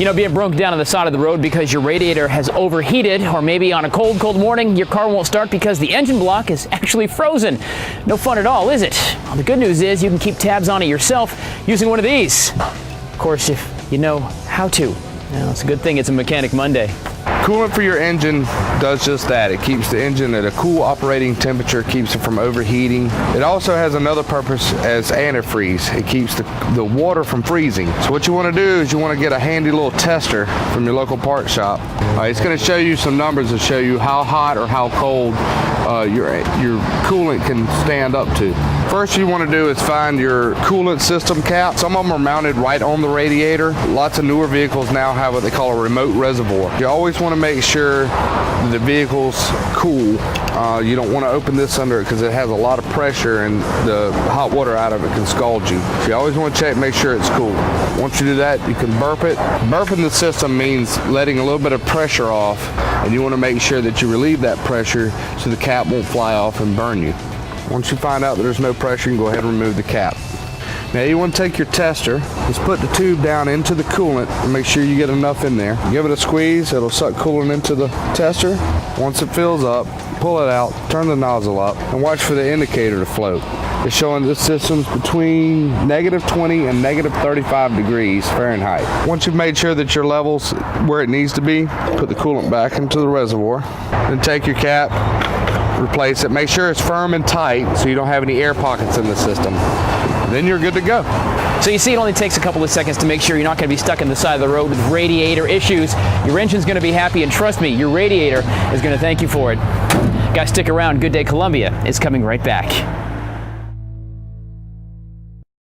You know, being broken down on the side of the road because your radiator has overheated, or maybe on a cold morning, your car won't start because the engine block is actually frozen. No fun at all, is it? Well, the good news is you can keep tabs on it yourself using one of these. Of course, if you know how to. Now, it's a good thing it's a Mechanic Monday. Coolant for your engine does just that. It keeps the engine at a cool operating temperature, keeps it from overheating. It also has another purpose as antifreeze. It keeps the water from freezing. So what you want to do is you want to get a handy little tester from your local parts shop. It's going to show you some numbers to show you how hot or how cold your coolant can stand up to. First you want to do is find your coolant system cap. Some of them are mounted right on the radiator. Lots of newer vehicles now have what they call a remote reservoir. You always want to make sure the vehicle's cool. You don't want to open this under it because it has a lot of pressure and the hot water out of it can scald you. So you always want to check, make sure it's cool. Once you do that, you can burp it. Burping the system means letting a little bit of pressure off, and you want to make sure that you relieve that pressure so the cap won't fly off and burn you. Once you find out that there's no pressure, you can go ahead and remove the cap. Now you want to take your tester, just put the tube down into the coolant and make sure you get enough in there. Give it a squeeze, it'll suck coolant into the tester. Once it fills up, pull it out, turn the nozzle up, and watch for the indicator to float. It's showing the system's between -20 and -35 degrees Fahrenheit. Once you've made sure that your level's where it needs to be, put the coolant back into the reservoir. Then take your cap, replace it. Make sure it's firm and tight so you don't have any air pockets in the system. Then you're good to go. So you see, it only takes a couple of seconds to make sure you're not going to be stuck on the side of the road with radiator issues. Your engine's going to be happy, and trust me, your radiator is going to thank you for it. Guys, stick around. Good Day Columbia is coming right back.